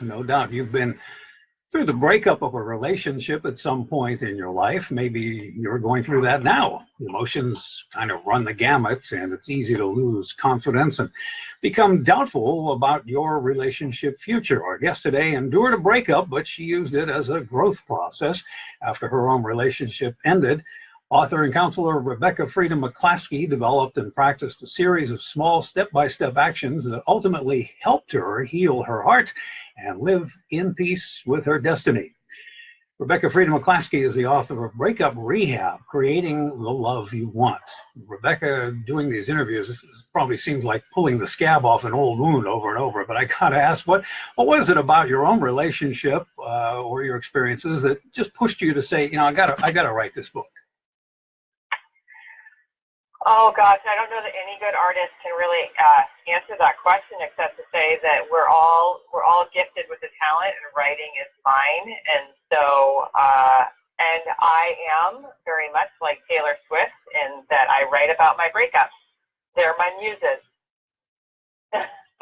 No doubt. You've been through the breakup of a relationship at some point in your life. Maybe you're going through that now. Emotions kind of run the gamut, and it's easy to lose confidence and become doubtful about your relationship future. Our guest today endured a breakup, but she used it as a growth process after her own relationship ended. Author and counselor Rebekah Freedom McClaskey developed and practiced a series of small step-by-step actions that ultimately helped her heal her heart and live in peace with her destiny. Rebekah Freedom McClaskey is the author of Breakup Rehab, Creating the Love You Want. Rebekah, doing these interviews, probably seems like pulling the scab off an old wound over and over, but I gotta ask, what was it about your own relationship or your experiences that just pushed you to say, I gotta write this book? Oh gosh, I don't know that any good artist can really answer that question, except to say that we're all gifted with the talent, and writing is mine. And so, and I am very much like Taylor Swift in that I write about my breakups. They're my muses.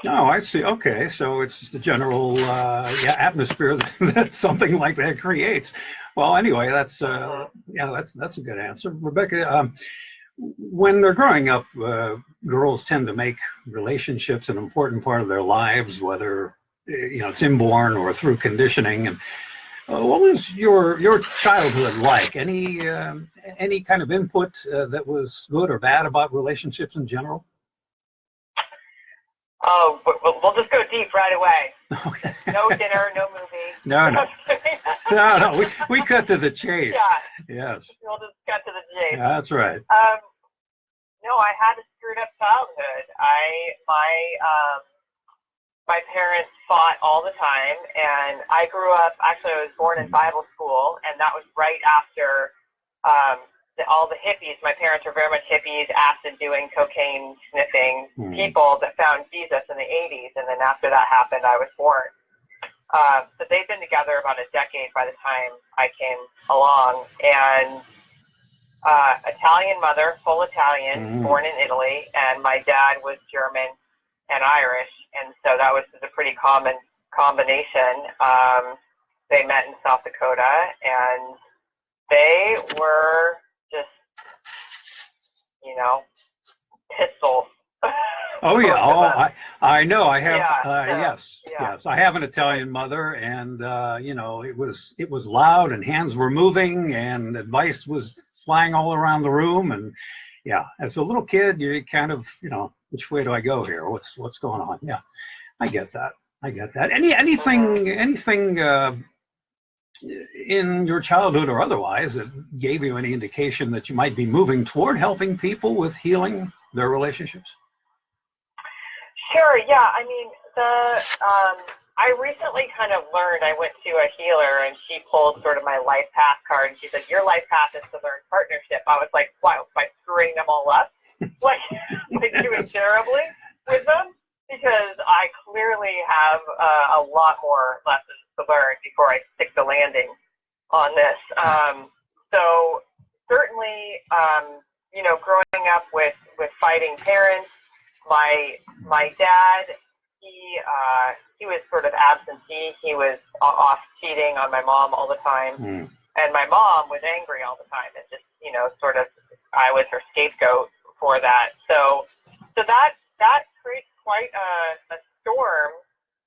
Oh, I see. Okay, so it's just the general atmosphere that something like that creates. Well, anyway, that's a good answer, Rebekah. When they're growing up, girls tend to make relationships an important part of their lives, whether it's inborn or through conditioning. And what was your childhood like? Any kind of input that was good or bad about relationships in general? Oh, we'll just go deep right away. Okay. No dinner, no movie. No. We cut to the chase. Yeah. Yes. We'll just cut to the chase. Yeah, that's right. No, I had a screwed up childhood. My parents fought all the time, and I grew up. Actually, I was born in Bible school, and that was right after all the hippies. My parents were very much hippies, acid doing, cocaine sniffing people that found Jesus in the 80s, and then after that happened, I was born. So they've been together about a decade by the time I came along, and Italian mother, full Italian, born in Italy, and my dad was German and Irish, and so that was a pretty common combination. They met in South Dakota, and they were just, pistols. Oh yeah, I know. I have. Yes. I have an Italian mother, and it was loud, and hands were moving, and advice was flying all around the room, and as a little kid, you kind of, which way do I go here? What's going on? Yeah, I get that. Anything in your childhood or otherwise that gave you any indication that you might be moving toward helping people with healing their relationships? Sure. Yeah. I mean, I recently kind of learned, I went to a healer and she pulled sort of my life path card, and she said, your life path is to learn partnership. I was like, wow, by screwing them all up, like doing terribly with them, because I clearly have a lot more lessons to learn before I stick the landing on this. So certainly, growing up with fighting parents, my dad, he was sort of absentee. He was off cheating on my mom all the time. And my mom was angry all the time. And just, sort of, I was her scapegoat for that. So that creates quite a storm.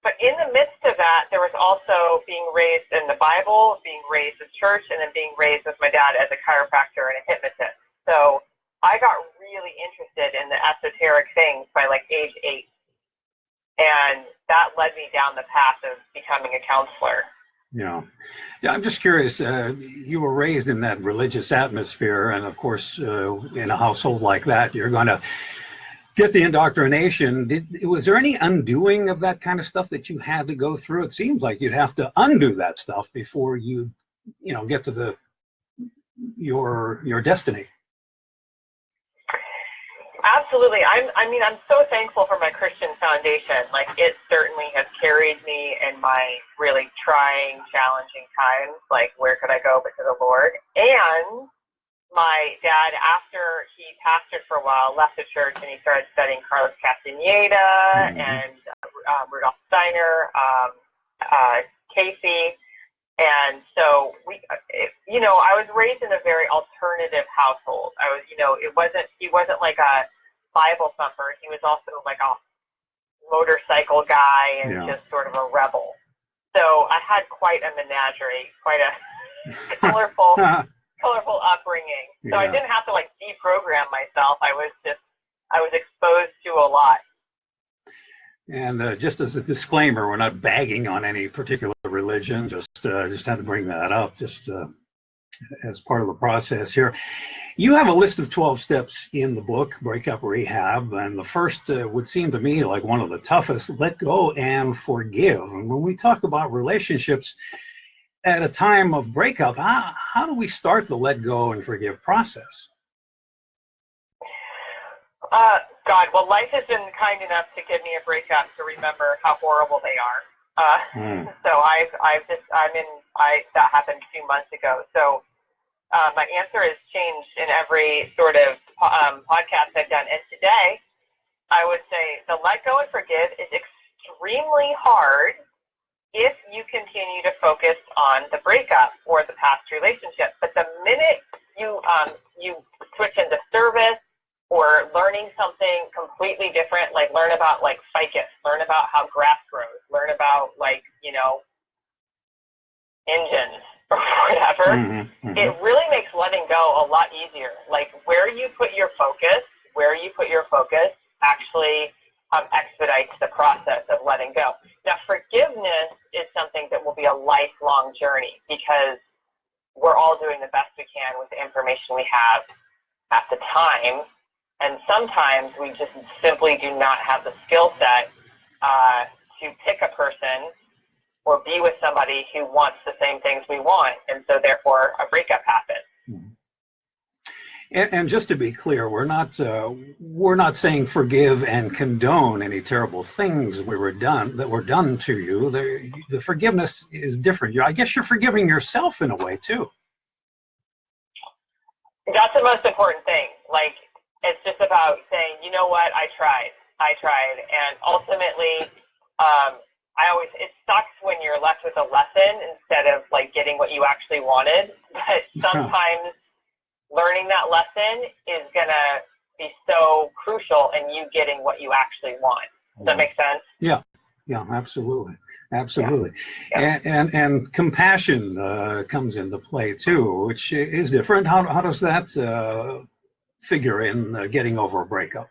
But in the midst of that, there was also being raised in the Bible, being raised in church, and then being raised with my dad as a chiropractor and a hypnotist. So I got really interested in the esoteric things by like age 8. And that led me down the path of becoming a counselor. Yeah, I'm just curious, you were raised in that religious atmosphere, and of course, in a household like that, you're going to get the indoctrination. Was there any undoing of that kind of stuff that you had to go through? It seems like you'd have to undo that stuff before you get to your destiny. Absolutely. I'm so thankful for my Christian foundation. Like, it certainly has carried me in my really trying, challenging times. Like, where could I go but to the Lord? And my dad, after he pastored for a while, left the church and he started studying Carlos Castaneda and Rudolf Steiner. Casey. And so I was raised in a very alternative household. He wasn't like a Bible thumper. He was also like a motorcycle guy and just sort of a rebel. So I had quite a menagerie, quite a colorful upbringing. So I didn't have to like deprogram myself. I was exposed to a lot. And just as a disclaimer, we're not bagging on any particular religion. Just had to bring that up, as part of the process here. You have a list of 12 steps in the book, Breakup Rehab, and the first would seem to me like one of the toughest: let go and forgive. And when we talk about relationships at a time of breakup, how do we start the let go and forgive process? God, well, life has been kind enough to give me a breakup to remember how horrible they are. So that happened 2 months ago. So my answer has changed in every sort of podcast I've done. And today, I would say the let go and forgive is extremely hard if you continue to focus on the breakup or the past relationship. But the minute you switch into service or learning something completely different, like learn about like ficus, learn about how grass grows, learn about like, engines or whatever, it really makes letting go a lot easier. Like where you put your focus actually expedites the process of letting go. Now, forgiveness is something that will be a lifelong journey because we're all doing the best we can with the information we have at the time. And sometimes we just simply do not have the skill set to pick a person or be with somebody who wants the same things we want. And so therefore a breakup happens. And just to be clear, we're not saying forgive and condone any terrible things that were done to you. The forgiveness is different. I guess you're forgiving yourself in a way too. That's the most important thing. Like, it's just about saying, you know what, I tried. And ultimately, it sucks when you're left with a lesson instead of like getting what you actually wanted. But sometimes learning that lesson is going to be so crucial in you getting what you actually want. Does that make sense? Yeah, absolutely. Yeah. And compassion comes into play too, which is different. How does that figure in getting over a breakup?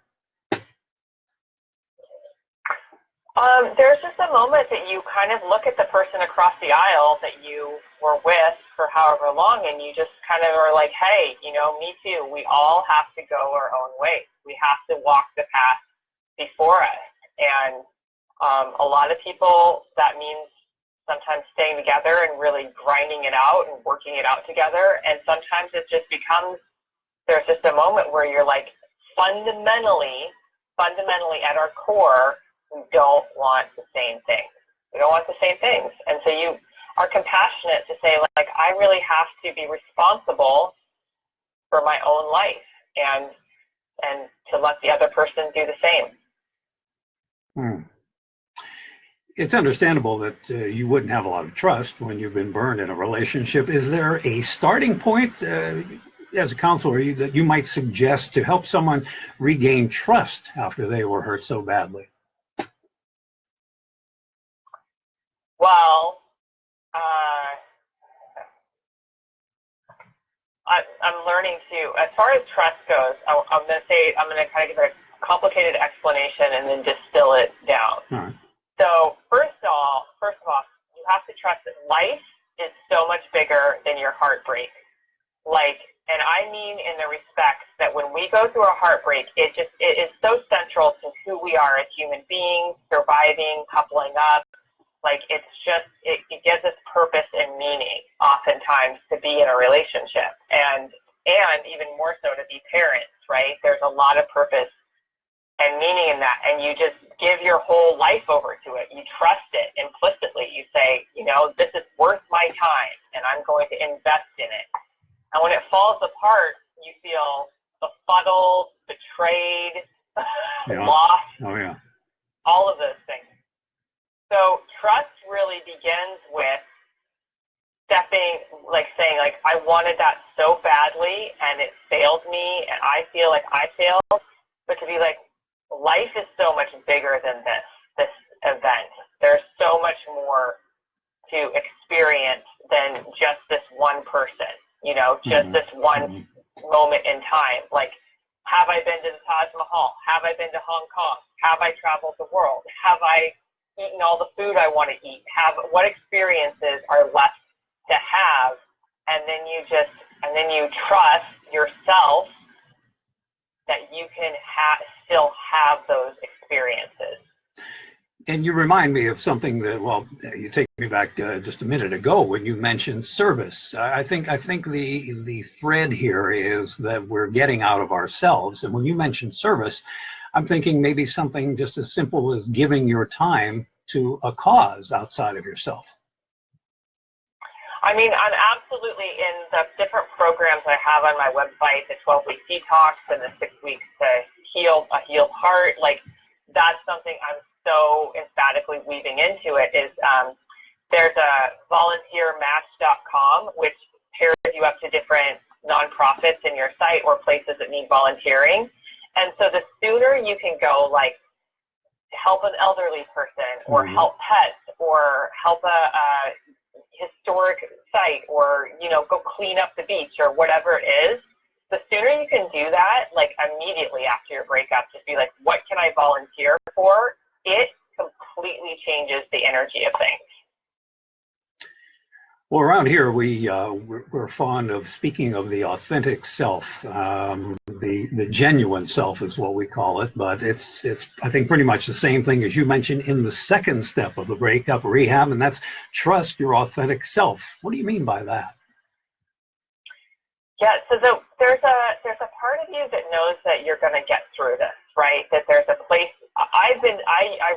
There's just a moment that you kind of look at the person across the aisle that you were with for however long, and you just kind of are like, hey, me too. We all have to go our own way. We have to walk the path before us. And a lot of people, that means sometimes staying together and really grinding it out and working it out together. And sometimes it just becomes, there's just a moment where you're like, fundamentally at our core, we don't want the same things. And so you are compassionate to say, like, I really have to be responsible for my own life and to let the other person do the same. It's understandable that you wouldn't have a lot of trust when you've been burned in a relationship. Is there a starting point as a counselor that you might suggest to help someone regain trust after they were hurt so badly? Well, I'm learning to, as far as trust goes, I'm going to kind of give a complicated explanation and then distill it down. All right. So first of all, you have to trust that life is so much bigger than your heartbreak. And I mean in the respect that when we go through a heartbreak, it is so central to who we are as human beings, surviving, coupling up. It gives us purpose and meaning oftentimes to be in a relationship and even more so to be parents, right? There's a lot of purpose and meaning in that. And you just give your whole life over to it. You trust it implicitly. You say, this is worth my time and I'm going to invest in it. And when it falls apart, you feel befuddled, betrayed, lost, Oh, yeah. all of those things. So trust really begins like saying like, I wanted that so badly and it failed me and I feel like I failed, but to be like, life is so much bigger than this event. There's so much more to experience than just this one person, you know, just this one moment in time. Like, have I been to the Taj Mahal? Have I been to Hong Kong? Have I traveled the world? Have I eaten all the food I want to eat? What experiences are left to have? And then you trust yourself that you can still have those experiences. And you remind me of something that, well, you take me back just a minute ago when you mentioned service. I think the thread here is that we're getting out of ourselves. And when you mention service, I'm thinking maybe something just as simple as giving your time to a cause outside of yourself. I mean, I'm absolutely in the different programs I have on my website, the 12-week detox and the 6 weeks to heal a healed heart. Like, that's something I'm so emphatically weaving into it is there's a volunteermatch.com, which pairs you up to different nonprofits in your site or places that need volunteering. And so the sooner you can go, like, help an elderly person or help pets or help a historic site or, you know, go clean up the beach or whatever it is, the sooner you can do that, like, immediately after your breakup, just be like, what can I volunteer for? It completely changes the energy of things. Well, around here, we're fond of speaking of the authentic self. The genuine self is what we call it, but it's I think pretty much the same thing as you mentioned in the second step of the breakup rehab, and that's trust your authentic self. What do you mean by that? Yeah, so there's a part of you that knows that you're going to get through this, right? That there's a place. I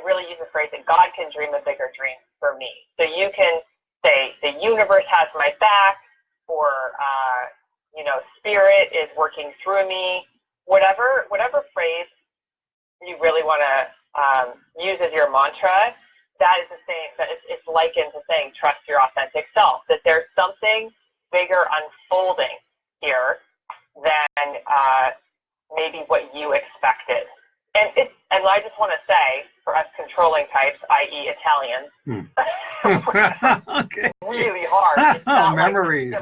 really use the phrase that God can dream a bigger dream for me. So you can say the universe has my back, or you know, spirit is working through me. Whatever phrase you really want to use as your mantra, that is the same. That it's likened to saying trust your authentic self. That there's something bigger unfolding here than maybe what you expected. And I just want to say, for us controlling types, i.e. Italians, okay. really hard. It's not memories. Like,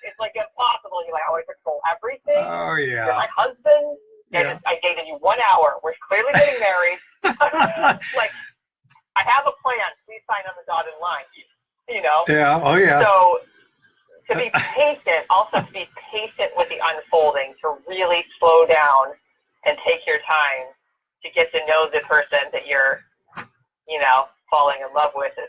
it's like impossible. You're like, I want to control everything. Oh, yeah. You're my husband. Yeah. I dated you 1 hour. We're clearly getting married. Like, I have a plan. Please sign on the dotted line. You know? Yeah. Oh, yeah. So, to be patient, also to be patient with the unfolding, to really slow down and take your time to get to know the person that you're, you know, falling in love with is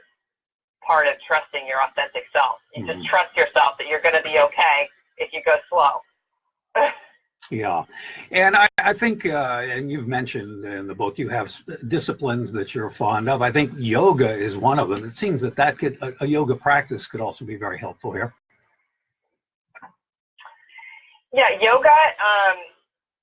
part of trusting your authentic self. You just trust yourself that you're going to be okay if you go slow. Yeah. And I think, and you've mentioned in the book, you have disciplines that you're fond of. I think yoga is one of them. It seems that a yoga practice could also be very helpful here. Yeah, yoga,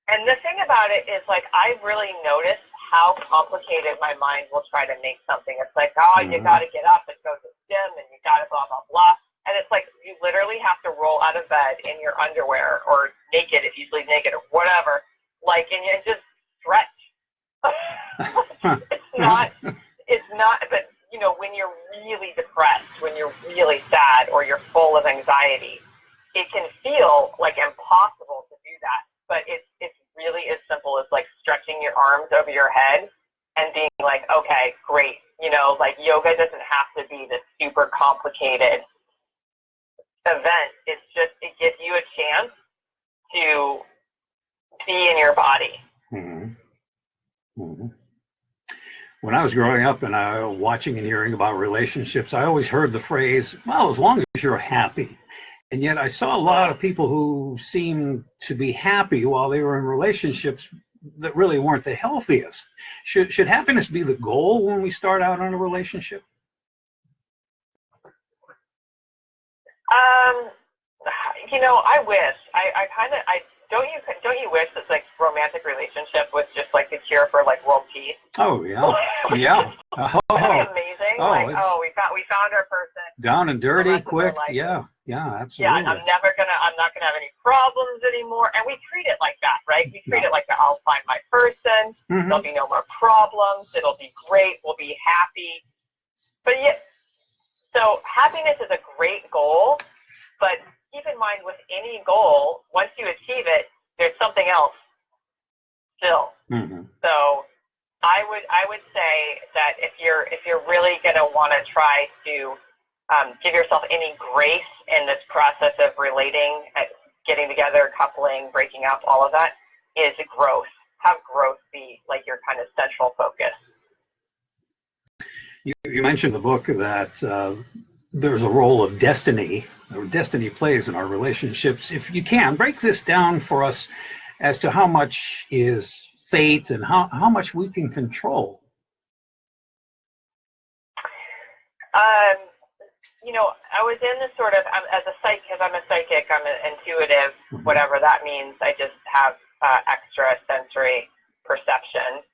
and the thing about it is, like, I've really noticed how complicated my mind will try to make something. It's like, oh, you got to get up and go to the gym, and you got to blah, blah, blah. And it's like, you literally have to roll out of bed in your underwear or naked, if you sleep naked or whatever, like, and you just stretch. It's not, but, you know, when you're really depressed, when you're really sad, or you're full of anxiety, it can feel like impossible to do that, but it's really as simple as, like, stretching your arms over your head and being like, okay, great. You know, like, yoga doesn't have to be this super complicated event. It's just, it gives you a chance to be in your body. When I was growing up and watching and hearing about relationships, I always heard the phrase, well, as long as you're happy. And yet I saw a lot of people who seemed to be happy while they were in relationships that really weren't the healthiest. Should happiness be the goal when we start out on a relationship? You know, I wish. Don't you wish that, like, romantic relationship was just like the cure for, like, world peace? Oh, yeah. Yeah. That'd be amazing. We found our person. Down and the dirty, rest of their quick. life. Yeah, Yeah, absolutely. I'm not gonna have any problems anymore. And we treat it like that, right? We treat it like that. I'll find my person. There'll be no more problems. It'll be great. We'll be happy. But yet, so happiness is a great goal, but keep in mind with any goal, once you achieve it, there's something else still. So I would say that if you're really gonna want to try to give yourself any grace in this process of relating, getting together, coupling, breaking up, all of that, is growth. Have growth be like your kind of central focus. You mentioned in the book that there's a role of destiny, or destiny plays in our relationships. If you can, break this down for us as to how much is fate and how much we can control. I was in this sort of, because I'm a psychic, I'm an intuitive, whatever that means. I just have extra sensory perception,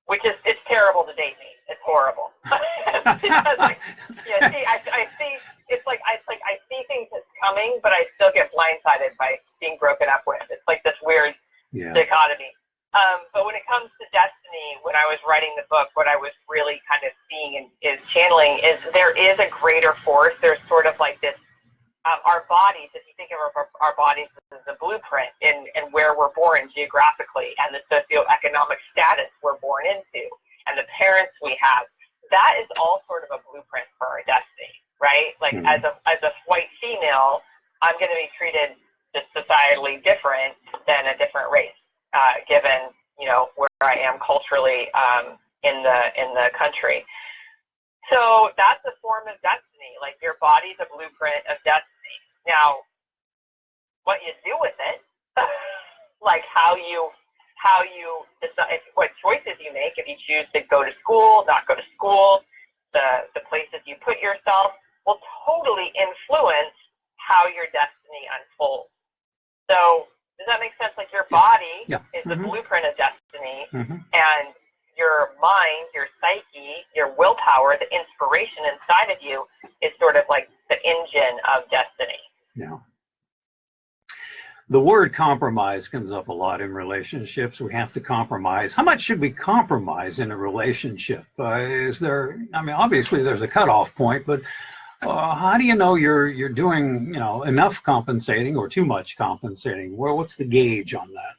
which is, it's terrible to date me. It's horrible. Because I see, I see things that's coming, but I still get blindsided by being broken up with. It's like this weird dichotomy. But when it comes to destiny, when I was writing the book, what I was really kind of seeing and is channeling is there is a greater force. There's sort of like this, our bodies, if you think of our bodies as a blueprint in where we're born geographically and the socioeconomic status we're born into and the parents we have, that is all sort of a blueprint for our destiny, right? Like as a white female, I'm going to be treated just societally different than a different race. Given where I am culturally in the country, so that's a form of destiny. Like your body's a blueprint of destiny. Now, what you do with it, like how you decide what choices you make, if you choose to go to school, not go to school, the places you put yourself will totally influence how your destiny unfolds. So. Does that make sense? Like your body is the blueprint of destiny, and your mind, your psyche, your willpower, the inspiration inside of you is sort of like the engine of destiny. Yeah. The word compromise comes up a lot in relationships. We have to compromise. How much should we compromise in a relationship? Is there, obviously there's a cutoff point, but how do you know you're doing enough compensating or too much compensating? What's the gauge on that?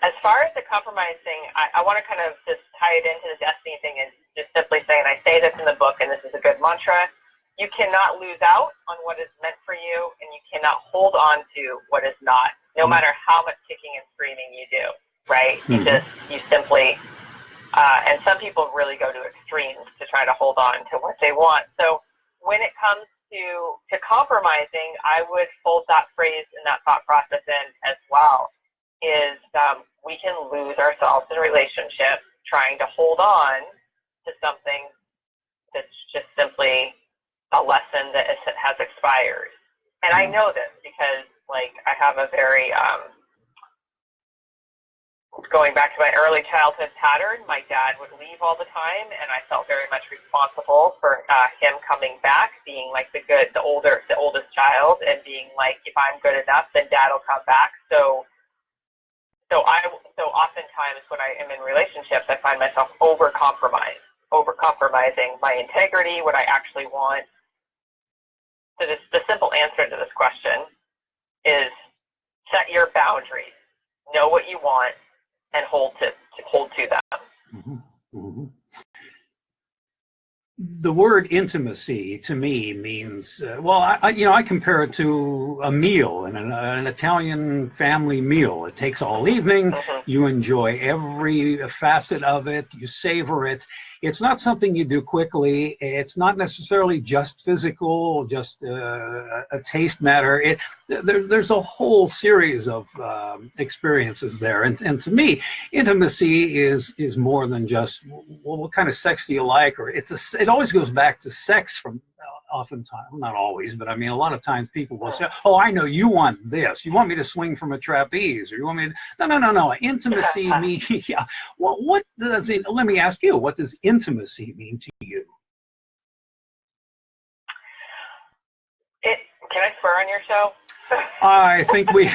As far as the compromising, I want to kind of just tie it into the destiny thing and just simply say, and I say this in the book, and this is a good mantra: you cannot lose out on what is meant for you, and you cannot hold on to what is not, no matter how much kicking and screaming you do. Right? You simply. And some people really go to extremes to try to hold on to what they want. So when it comes to compromising, I would fold that phrase and that thought process in as well, is we can lose ourselves in relationships trying to hold on to something that's just simply a lesson that has expired. And I know this because, like, I have a very... going back to my early childhood pattern, my dad would leave all the time, and I felt very much responsible for him coming back, being like the oldest child, and being like, if I'm good enough, then dad will come back. So oftentimes when I am in relationships, I find myself over compromising my integrity, what I actually want. So the simple answer to this question is set your boundaries, know what you want, and hold to them. The word intimacy to me means I compare it to a meal, an Italian family meal. It takes all evening. You enjoy every facet of it. You savor it. It's not something you do quickly. It's not necessarily just physical, just a taste matter. There's a whole series of experiences there. And to me, intimacy is more than just, well, what kind of sex do you like? Or it always goes back to sex from oftentimes, not always, but I mean, a lot of times people will say, oh, I know you want this. You want me to swing from a trapeze, or you want me to, no. Intimacy means, yeah. Well, what does it, let me ask you, what does intimacy mean to you? Can I swear on your show? I think we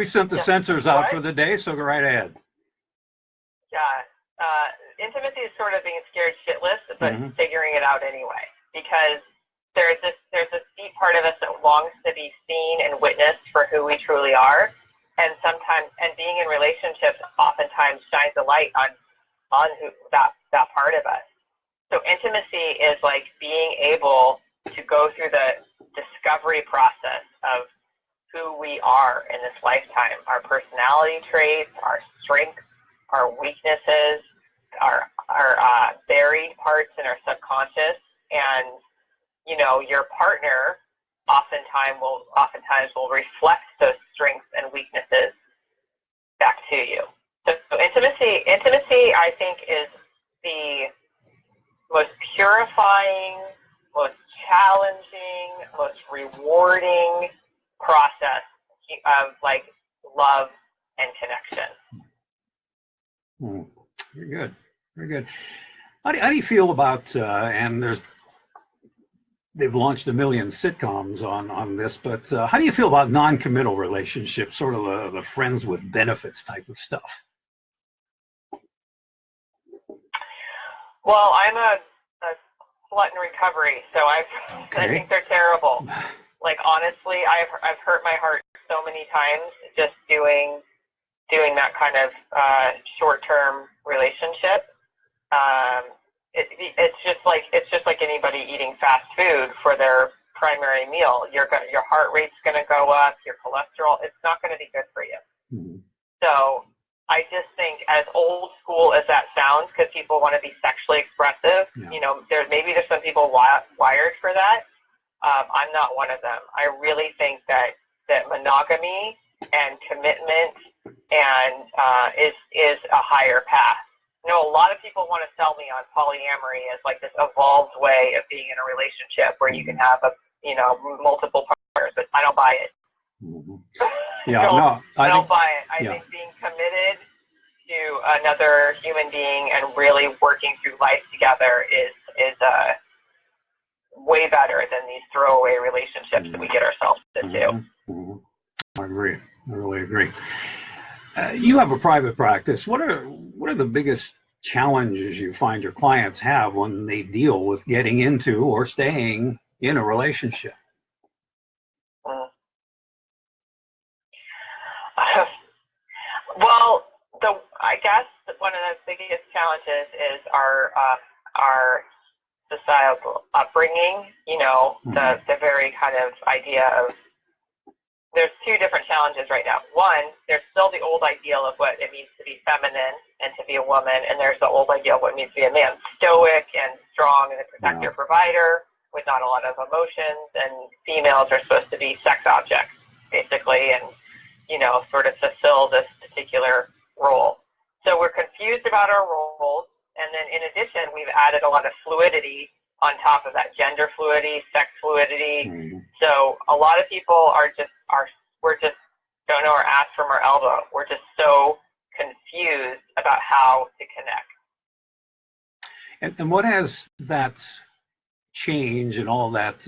sent the censors out for the day, so go right ahead. Yeah. Intimacy is sort of being scared shitless, but figuring it out anyway. Because there's this deep part of us that longs to be seen and witnessed for who we truly are. And sometimes, and being in relationships oftentimes shines a light on that part of us. So intimacy is like being able to go through the discovery process of who we are in this lifetime, our personality traits, our strengths, our weaknesses, our buried parts in our subconscious. And, you know, your partner oftentimes will reflect those strengths and weaknesses back to you. So intimacy, I think, is the most purifying, most challenging, most rewarding process of like love and connection. Very good. Very good. How do you feel about, and they've launched a million sitcoms on this, but how do you feel about non-committal relationships, sort of the friends with benefits type of stuff? Well, I'm a slut in recovery, so I think they're terrible. Like, honestly, I've hurt my heart so many times just doing that kind of short-term relationship. It's just like anybody eating fast food for their primary meal. Your heart rate's going to go up, your cholesterol. It's not going to be good for you. So I just think, as old school as that sounds, because people want to be sexually expressive, you know, there's some people wired for that. I'm not one of them. I really think that monogamy and commitment and is a higher path. You know, a lot of people want to sell me on polyamory as like this evolved way of being in a relationship where you can have multiple partners, but I don't buy it. Yeah, I don't buy it. I think being committed to another human being and really working through life together is way better than these throwaway relationships that we get ourselves into. I agree. I really agree. You have a private practice. What are the biggest challenges you find your clients have when they deal with getting into or staying in a relationship? Well, I guess one of the biggest challenges is our societal upbringing. You know, the very kind of idea of, there's two different challenges right now. One, there's still the old ideal of what it means to be feminine and to be a woman, and there's the old ideal of what it means to be a man, stoic and strong and a protector, provider with not a lot of emotions, and females are supposed to be sex objects, basically, and, you know, sort of fulfill this particular role. So we're confused about our roles, and then in addition, we've added a lot of fluidity on top of that, gender fluidity, sex fluidity. So a lot of people we're just don't know our ass from our elbow. We're just so confused about how to connect. And what has that change and all that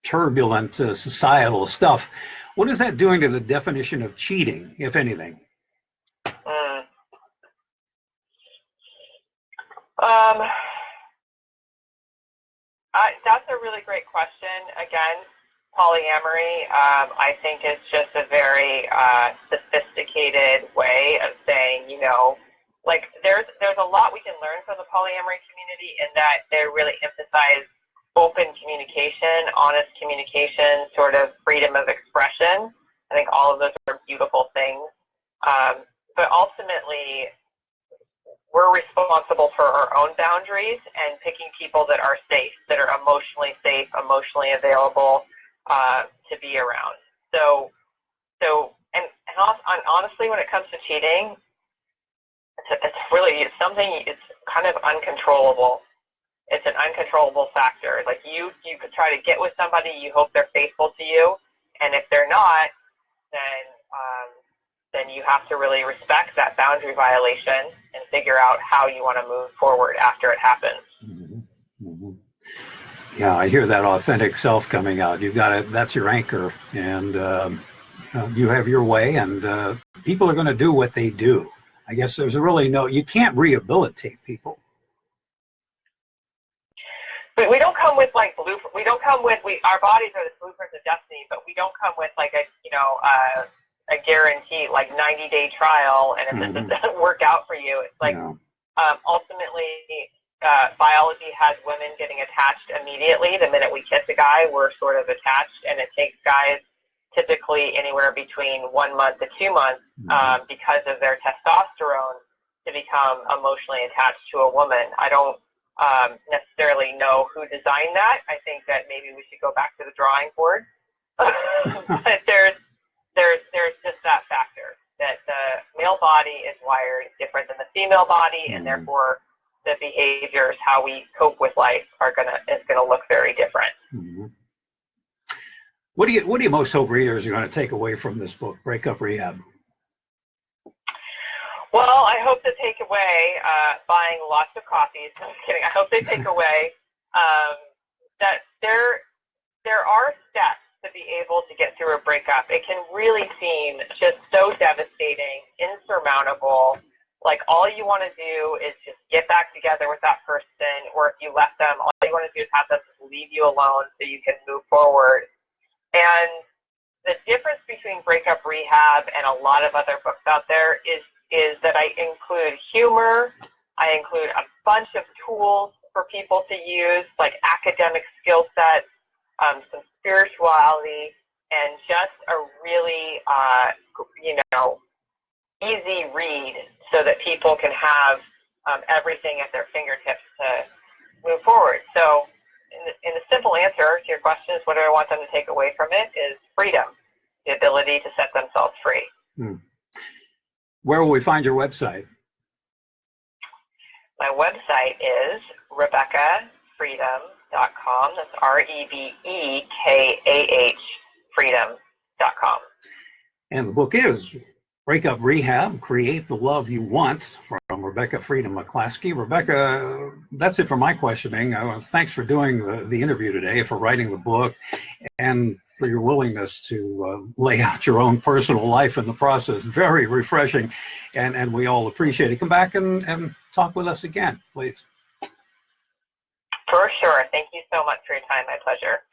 turbulent societal stuff, what is that doing to the definition of cheating, if anything? That's a really great question. Again, polyamory, I think, is just a very sophisticated way of saying, you know, like there's a lot we can learn from the polyamory community in that they really emphasize open communication, honest communication, sort of freedom of expression. I think all of those are beautiful things. But ultimately, we're responsible for our own boundaries and picking people that are safe, that are emotionally safe, emotionally available to be around. So honestly, when it comes to cheating, it's kind of uncontrollable. it's an uncontrollable factor. Like you could try to get with somebody, you hope they're faithful to you, and if they're not, then you have to really respect that boundary violation and figure out how you want to move forward after it happens. Mm-hmm. Mm-hmm. Yeah, I hear that authentic self coming out. You've got it. That's your anchor, and you have your way, and people are going to do what they do. I guess there's really you can't rehabilitate people. But we don't come with like we don't come with our bodies are the blueprints of destiny, but we don't come with like a guarantee, like 90-day trial, and if this doesn't work out for you, it's like ultimately biology has women getting attached immediately. The minute we kiss a guy, we're sort of attached, and it takes guys typically anywhere between 1 month to 2 months because of their testosterone to become emotionally attached to a woman. I don't necessarily know who designed that. I think that maybe we should go back to the drawing board. But there's just that factor that the male body is wired different than the female body, and therefore the behaviors, how we cope with life, is gonna look very different. Mm-hmm. What do you most hope readers are going to take away from this book, Breakup Rehab? Well, I hope to take away buying lots of coffees. No, I'm kidding. I hope they take away that there are steps to be able to get through a breakup. It can really seem just so devastating, insurmountable. Like all you want to do is just get back together with that person, or if you left them, all you want to do is have them leave you alone so you can move forward. And the difference between Breakup Rehab and a lot of other books out there is that I include humor, I include a bunch of tools for people to use, like academic skill sets, some spirituality, and just a really, easy read so that people can have everything at their fingertips to move forward. So in the simple answer to your question is what do I want them to take away from it is freedom, the ability to set themselves free. Where will we find your website? My website is RebekahFreedom.com. That's REBEKAH freedom.com. And the book is Breakup Rehab, Create the Love You Want, from Rebekah Freedom McClaskey. Rebekah, that's it for my questioning. Thanks for doing the interview today, for writing the book, and for your willingness to lay out your own personal life in the process. Very refreshing, and we all appreciate it. Come back and talk with us again, please. For sure. Thank you so much for your time. My pleasure.